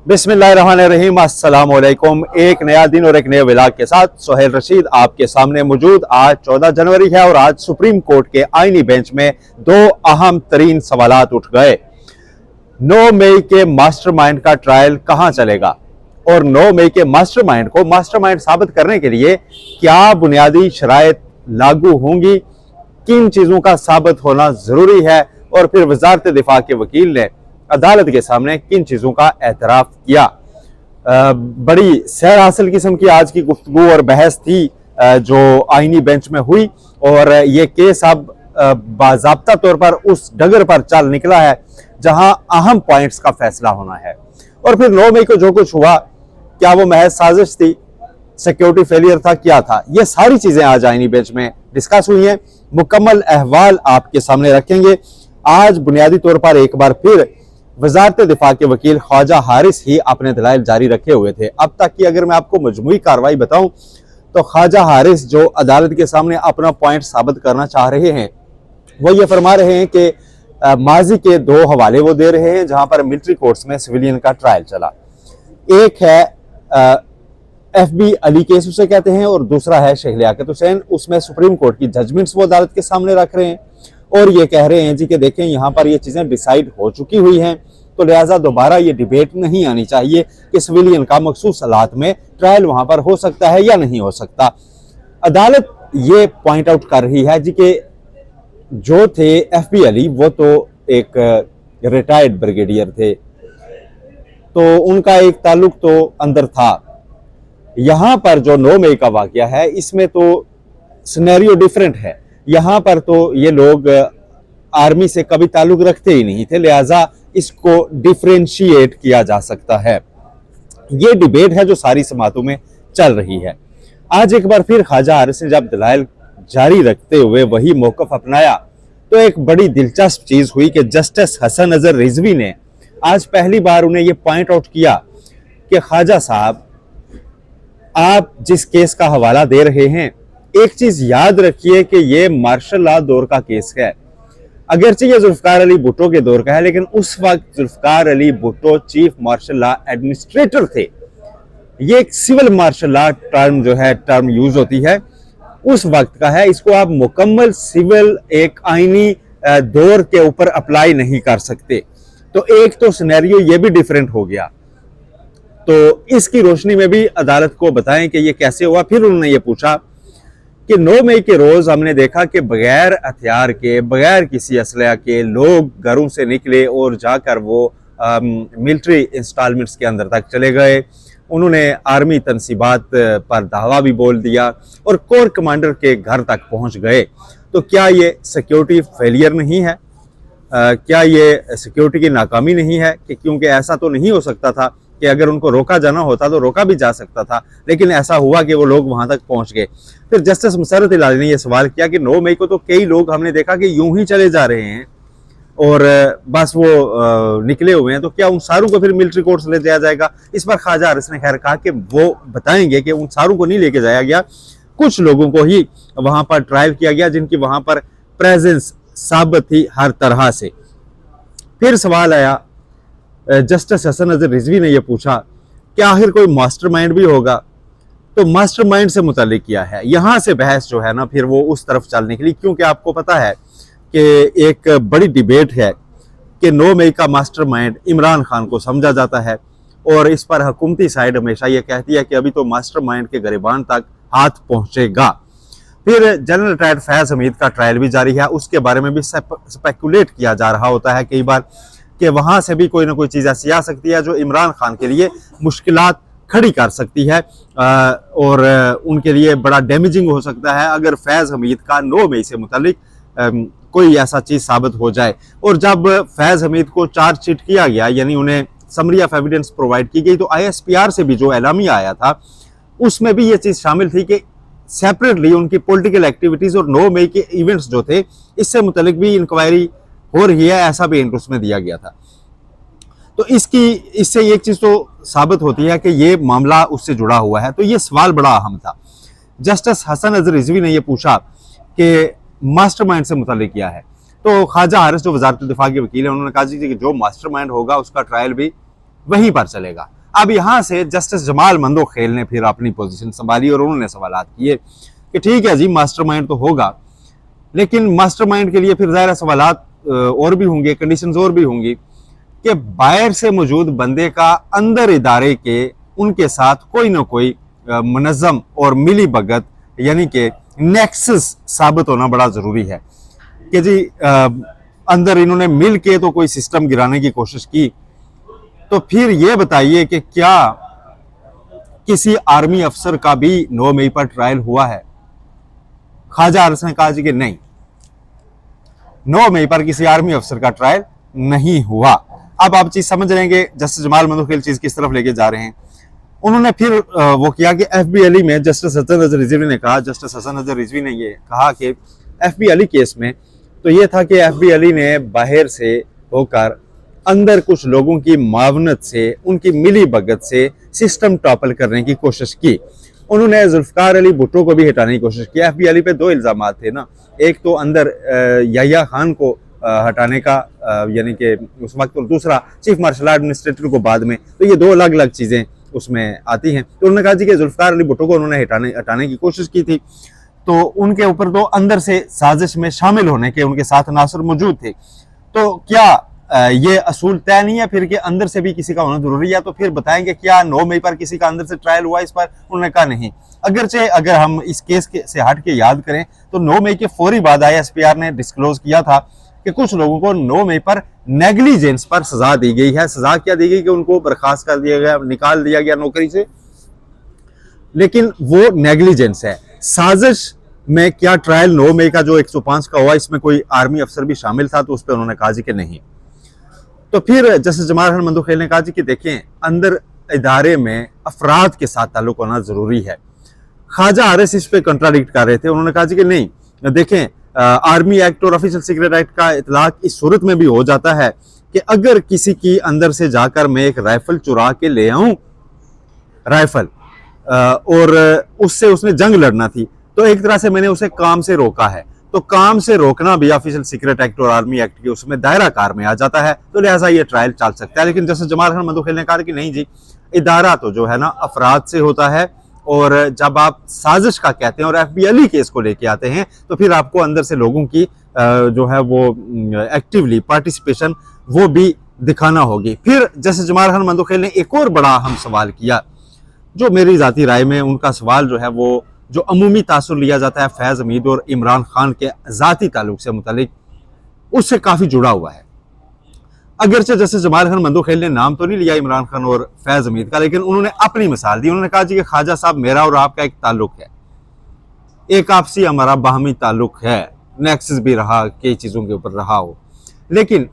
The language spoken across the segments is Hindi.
बिस्मिल्लाहिर्रहमानिर्रहीम, अस्सलाम वालेकुम। एक नया दिन और एक नए व्लॉग के साथ सोहेल रशीद आपके सामने मौजूद। आज 14 जनवरी है और आज सुप्रीम कोर्ट के आईनी बेंच में दो अहम तरीन सवालात उठ गए। 9 मई के मास्टरमाइंड का ट्रायल कहां चलेगा और 9 मई के मास्टरमाइंड को मास्टरमाइंड साबित करने के लिए क्या बुनियादी शराइत लागू होंगी, किन चीजों का साबित होना जरूरी है, और फिर वजारत दिफा के वकील ने अदालत के सामने किन चीजों का एतराफ किया। बड़ी सैर हासिल किस्म की आज की गुफ्तगू और बहस थी जो आईनी बेंच में हुई, और ये केस अब बाज़ाब्ता तौर पर उस डगर पर चल निकला है जहां अहम पॉइंट्स का फैसला होना है। और फिर 9 मई को जो कुछ हुआ, क्या वो महज साजिश थी, सिक्योरिटी फेलियर था, क्या था, ये सारी चीजें आज आईनी बेंच में डिस्कस हुई हैं। मुकम्मल अहवाल आपके सामने रखेंगे। आज बुनियादी तौर पर एक बार फिर वजारत दिफा के वकील ख्वाजा हारिस ही अपने दलाइल जारी रखे हुए थे। अब तक की अगर मैं आपको मजमूई कार्रवाई बताऊं तो ख्वाजा हारिस जो अदालत के सामने अपना पॉइंट साबित करना चाह रहे हैं वो ये फरमा रहे हैं कि माजी के 2 हवाले वो दे रहे हैं जहां पर मिलिट्री कोर्ट्स में सिविलियन का ट्रायल चला। एक है FB अली केस उसे कहते हैं और दूसरा है शेख लियाकत हुसैन। उसमें सुप्रीम कोर्ट की जजमेंट्स वो अदालत के सामने रख रहे हैं और ये कह रहे हैं जी कि देखें यहाँ पर ये चीजें डिसाइड हो चुकी हुई हैं, तो लिहाजा दोबारा ये डिबेट नहीं आनी चाहिए कि सिविलियन का मखसूस हालात में ट्रायल वहां पर हो सकता है या नहीं हो सकता। अदालत ये पॉइंट आउट कर रही है जी कि जो थे FB अली वो तो एक रिटायर्ड ब्रिगेडियर थे, तो उनका एक ताल्लुक तो अंदर था। यहां पर जो 9 मई का वाकया है इसमें तो सिनेरियो डिफरेंट है। यहां पर तो ये लोग आर्मी से कभी ताल्लुक रखते ही नहीं थे, लिहाजा इसको डिफरेंशिएट किया जा सकता है। ये डिबेट है जो सारी समातों में चल रही है। आज एक बार फिर ख्वाजा हारिस ने जब दलाइल जारी रखते हुए वही मौकफ अपनाया तो एक बड़ी दिलचस्प चीज हुई कि जस्टिस हसन अजहर रिजवी ने आज पहली बार उन्हें यह पॉइंट आउट किया कि ख्वाजा साहब, आप जिस केस का हवाला दे रहे हैं, एक चीज याद रखिए कि ये मार्शल लॉ दौर का केस है। अगरचे ये जुल्फकार अली भुट्टो के दौर का है, लेकिन उस वक्त Zulfikar Ali Bhutto chief martial law administrator थे। ये एक civil martial law term use होती है, उस वक्त का है। इसको आप मुकम्मल सिविल एक आईनी दौर के ऊपर अप्लाई नहीं कर सकते। तो एक तो सिनेरियो ये भी डिफरेंट हो गया, तो इसकी रोशनी में भी अदालत को बताएं कि ये कैसे हुआ। फिर उन्होंने ये पूछा कि 9 मई के रोज हमने देखा कि बगैर हथियार के, बगैर किसी असलहा के लोग घरों से निकले और जाकर वो मिलिट्री इंस्टॉलमेंट्स के अंदर तक चले गए। उन्होंने आर्मी तनसीबात पर दावा भी बोल दिया और कोर कमांडर के घर तक पहुंच गए। तो क्या ये सिक्योरिटी फेलियर नहीं है? क्या ये सिक्योरिटी की नाकामी नहीं है? कि क्योंकि ऐसा तो नहीं हो सकता था कि अगर उनको रोका जाना होता तो रोका भी जा सकता था, लेकिन ऐसा हुआ कि वो लोग वहां तक पहुंच गए। फिर जस्टिस मुसर्रत इलाही ने यह सवाल किया कि 9 मई को तो कई लोग हमने देखा कि यूं ही चले जा रहे हैं और बस वो निकले हुए हैं, तो क्या उन सारों को फिर मिलिट्री कोर्ट्स ले जाया जाएगा? इस पर ख्वाजा हारिस ने खैर कहा कि वो बताएंगे कि उन सारों को नहीं लेके जाया गया, कुछ लोगों को ही वहां पर ट्रायल किया गया जिनकी वहां पर प्रेजेंस साबित थी हर तरह से। फिर सवाल आया, जस्टिस हसन अजहर रिजवी ने यह पूछा कि आखिर कोई मास्टरमाइंड भी होगा? तो मास्टरमाइंड से मुतालिक किया है। यहां से बहस जो है ना फिर वो उस तरफ चल निकली, क्योंकि आपको पता है कि एक बड़ी डिबेट है कि 9 मई का मास्टरमाइंड इमरान खान को समझा जाता है और इस पर हुकूमती साइड हमेशा ये कहती है कि अभी तो मास्टरमाइंड के गिरबान तक हाथ पहुंचेगा। फिर जनरल रिटायर्ड फैज हमीद का ट्रायल भी जारी है, उसके बारे में भी स्पेकुलेट किया जा रहा होता है कई बार कि वहां से भी कोई ना कोई चीज ऐसी आ सकती है जो इमरान खान के लिए मुश्किलात खड़ी कर सकती है और उनके लिए बड़ा डैमेजिंग हो सकता है अगर फैज हमीद का 9 मई से मुतालिक कोई ऐसा चीज साबित हो जाए। और जब फैज हमीद को चार्जशीट किया गया, यानी उन्हें समरी ऑफ एविडेंस प्रोवाइड की गई, तो ISPR से भी जो एलामिया आया था उसमें भी ये चीज शामिल थी कि सेपरेटली उनकी पॉलिटिकल एक्टिविटीज और 9 मई के इवेंट्स जो थे इससे मुतालिक भी इंक्वायरी हो रही है, ऐसा भी हिंट उसमें दिया गया था। तो इससे एक चीज तो साबित होती है कि ये मामला उससे जुड़ा हुआ है। तो ये सवाल बड़ा अहम था। जस्टिस हसन अजहर रिजवी ने यह पूछा कि मास्टरमाइंड से मुतालिक किया है, तो ख्वाजा हारिस जो वजारत दिफा के वकील है उन्होंने कहा कि जो मास्टरमाइंड होगा उसका ट्रायल भी वहीं पर चलेगा। अब यहाँ से जस्टिस जमाल मंदोखेल ने फिर अपनी पोजीशन संभाली और उन्होंने सवाल किए कि ठीक है जी, मास्टरमाइंड तो होगा, लेकिन मास्टरमाइंड के लिए फिर ज़ाहिर सवालात और भी होंगे, कंडीशंस और भी होंगी कि बाहर से मौजूद बंदे का अंदर इदारे के उनके साथ कोई ना कोई मुनज़्ज़म और मिली भगत यानी कि नेक्सस साबित होना बड़ा ज़रूरी है कि जी अंदर इन्होंने मिल के तो कोई सिस्टम गिराने की कोशिश की। तो फिर ये बताइए कि क्या किसी आर्मी अफसर का भी 9 मई पर ट्रायल हुआ है? ख्वाजा हारिस ने कहा जी कि नहीं, 9 मई पर किसी आर्मी अफसर का ट्रायल नहीं हुआ। अब आप चीज समझ रहे हैं जस्टिस जमाल मंदोखेल चीज किस तरफ लेके जा रहे हैं। उन्होंने फिर वो किया कि एफबी अली में जस्टिस हसन नजर रिजवी ने कहा, जस्टिस हसन नजर रिजवी ने ये कहा कि एफबी अली केस में तो ये था कि एफबी अली ने बाहर से होकर अंदर कुछ लोगों की मावनत से, उनकी मिली भगत से सिस्टम टॉपल करने की कोशिश की। उन्होंने जुल्फकार अली भुट्टो को भी हटाने की कोशिश की। एफबी अली पे 2 इल्जाम थे ना, एक तो अंदर याह्या खान को हटाने का यानी कि उस वक्त, और दूसरा चीफ मार्शल एडमिनिस्ट्रेटर को बाद में। तो ये 2 अलग अलग चीजें उसमें आती हैं। तो उन्होंने कहा जी कि जुल्फकार अली भुट्टो को उन्होंने हटाने की कोशिश की थी, तो उनके ऊपर तो अंदर से साजिश में शामिल होने के उनके साथ नासर मौजूद थे। तो क्या ये असूल तय नहीं है फिर कि अंदर से भी किसी का होना जरूरी है? तो फिर बताएंगे क्या 9 मई पर किसी का अंदर से ट्रायल हुआ इस पर? उन्होंने कहा नहीं। अगरचे अगर हम इस केस से हट के याद करें तो 9 मई के फौरी बाद ISPR ने डिस्क्लोज किया था कि कुछ लोगों को 9 मई पर नेग्लिजेंस पर सजा दी गई है। सजा क्या दी गई कि उनको बर्खास्त कर दिया गया, निकाल दिया गया नौकरी से, लेकिन वो नेग्लिजेंस है। साजिश में क्या ट्रायल 9 मई का जो 105 का हुआ इसमें कोई आर्मी अफसर भी शामिल था? तो उस पर उन्होंने कहा जी कि नहीं। तो फिर जस्टिस जमाल मंदोखेल ने कहा जी कि देखें, अंदर इदारे में अफराद के साथ ताल्लुक होना जरूरी है। ख्वाजा हारिस इस पे कंट्राडिक्ट कर रहे थे। उन्होंने कहा जी कि नहीं, देखें आर्मी एक्ट और ऑफिशियल सीक्रेट एक्ट का इतलाक इस सूरत में भी हो जाता है कि अगर किसी की अंदर से जाकर मैं एक राइफल चुरा के ले आऊं, राइफल, और उससे उसने जंग लड़ना थी, तो एक तरह से मैंने उसे काम से रोका है। तो काम से रोकना भी ऑफिशियल सीक्रेट एक्ट और आर्मी एक्ट के उसमें दायरा कार में आ जाता है, तो लिहाजा ये ट्रायल चल सकता है। लेकिन जैसे जमाल खान मंदोखेल ने कहा कि नहीं जी, इदारा तो जो है ना अफराद से होता है, और जब आप साजिश का कहते हैं और एफबी अली केस को लेके आते हैं तो फिर आपको अंदर से लोगों की जो है वो एक्टिवली पार्टिसिपेशन वो भी दिखाना होगी। फिर जैसे जमाल खान मंदोखेल ने एक और बड़ा अहम सवाल किया, जो मेरी जाती राय में उनका सवाल जो है वो जो अमूमी तासुर लिया जाता है फैज़ हमीद और इमरान खान के ज़ाती ताल्लुक से मुतालिक, उससे काफ़ी जुड़ा हुआ है। अगरचे जैसे जमाल खान मंदोखेल ने नाम तो नहीं लिया इमरान खान और फैज़ हमीद का, लेकिन उन्होंने अपनी मिसाल दी। उन्होंने कहा जी कि ख्वाजा साहब, मेरा और आपका एक ताल्लुक है, एक आपसी हमारा बाहमी ताल्लुक है, नेक्सस भी रहा, कई चीज़ों के ऊपर रहा हो, लेकिन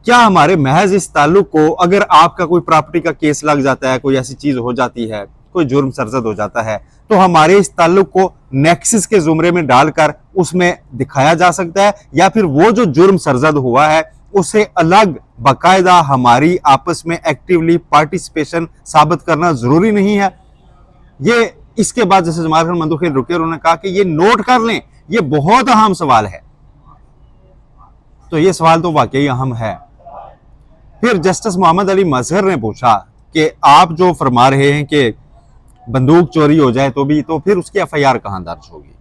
क्या हमारे महज इस ताल्लुक को, अगर आपका कोई प्रॉपर्टी का केस लग जाता है, कोई ऐसी चीज हो जाती है, कोई जुर्म सरजद हो जाता है, तो हमारे इस ताल्लुक को नेक्सस के जुमरे में डालकर उसमें दिखाया जा सकता है, या फिर वो जो जुर्म सरजद हुआ है उसे अलग बाकायदा हमारी आपस में एक्टिवली पार्टिसिपेशन साबित करना जरूरी नहीं है? ये इसके बाद जैसे जमाल खान मंदोखेल रुके, उन्होंने कहा कि ये नोट कर लें, ये बहुत अहम सवाल है। तो ये सवाल तो वाकई अहम है। फिर जस्टिस मोहम्मद अली मजहर ने पूछा कि आप जो फरमा रहे हैं कि बंदूक चोरी हो जाए तो फिर उसकी FIR कहाँ दर्ज होगी?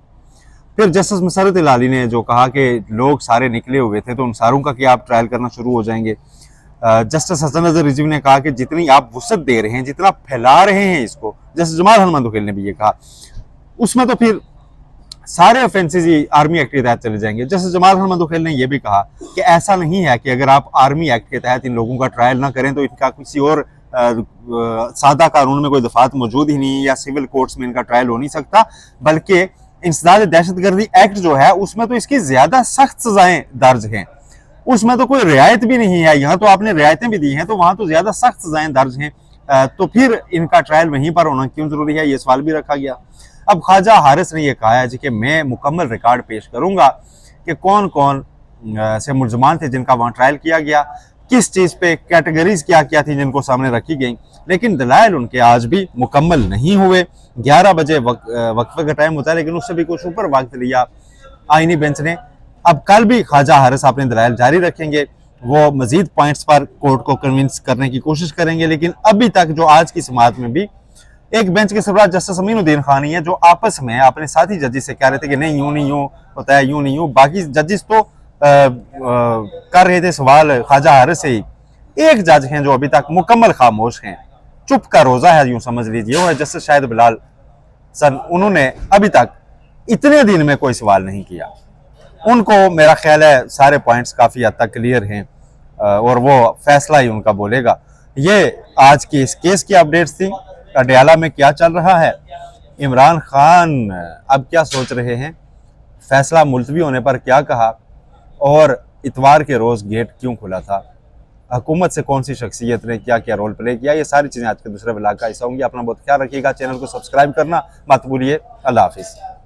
फिर जस्टिस मसरत इलाली ने जो कहा कि लोग सारे निकले हुए थे, तो उन सारों का क्या आप ट्रायल करना शुरू हो जाएंगे? जस्टिस हसन नजर रिजवी ने कहा कि जितनी आप वुसअत दे रहे हैं, जितना फैला रहे हैं इसको, जैसे जमाल खान मंदोखेल ने भी ये कहा, उसमें तो फिर सारे ऑफेंसेस ही आर्मी एक्ट के तहत चले जाएंगे। जैसे जमाल खान मंदोखेल ने यह भी कहा कि ऐसा नहीं है कि अगर आप आर्मी एक्ट के तहत इन लोगों का ट्रायल ना करें तो इनका किसी और सादा कानून में कोई दफात मौजूद ही नहीं है, या सिविल कोर्ट्स में इनका ट्रायल हो नहीं सकता, बल्कि इंसदाद दहशतगर्दी एक्ट जो है उसमें तो इसकी ज्यादा सख्त सजाएं दर्ज हैं, उसमें तो कोई रियायत भी नहीं है। यहाँ तो आपने रियायतें भी दी हैं, तो वहां तो ज्यादा सख्त सजाएं दर्ज हैं, तो फिर इनका ट्रायल वहीं पर होना क्यों जरूरी है? ये सवाल भी रखा गया। अब ख्वाजा हारिस ने यह कहा है जी कि मैं मुकम्मल रिकॉर्ड पेश करूंगा कि कौन कौन से मुलजमान थे जिनका वहां ट्रायल किया गया, किस चीज पे, कैटेगरीज क्या क्या थी जिनको सामने रखी गई, लेकिन दलाइल उनके आज भी मुकम्मल नहीं हुए। 11 बजे वक्फे का टाइम होता है, लेकिन उससे भी कुछ ऊपर वक्त लिया आईनी बेंच ने। अब कल भी ख्वाजा हारिस अपने दलाइल जारी रखेंगे वो मजीद पॉइंट्स पर कोर्ट को कन्विंस करने की कोशिश करेंगे। लेकिन अभी तक जो आज की समाअत में भी एक बेंच के सरबराह जस्टिस अमीनुद्दीन खान ही है जो आपस में अपने साथी जजेस से कह रहे थे कि नहीं यूं नहीं यूं होता है, यूं नहीं यूं। बाकी जजेस तो कर रहे थे सवाल ख्वाजा हारिस से ही। एक जज हैं जो अभी तक मुकम्मल खामोश हैं, चुप का रोजा है यूं समझ लीजिए, वो है जस्टिस शाहिद बिलाल सर। उन्होंने अभी तक इतने दिन में कोई सवाल नहीं किया। उनको मेरा ख्याल है सारे पॉइंट्स काफ़ी हद तक क्लियर हैं और वो फैसला ही उनका बोलेगा। ये आज की इस केस की अपडेट्स थी। अडयाला में क्या चल रहा है, इमरान खान अब क्या सोच रहे हैं, फैसला मुलतवी होने पर क्या कहा, और इतवार के रोज़ गेट क्यों खुला था, हुकूमत से कौन सी शख्सियत ने क्या क्या रोल प्ले किया, ये सारी चीज़ें आज के दूसरे ब्लॉग का हिस्सा होंगी। अपना बहुत ख्याल रखिएगा, चैनल को सब्सक्राइब करना मत भूलिए। अल्लाह हाफिज़।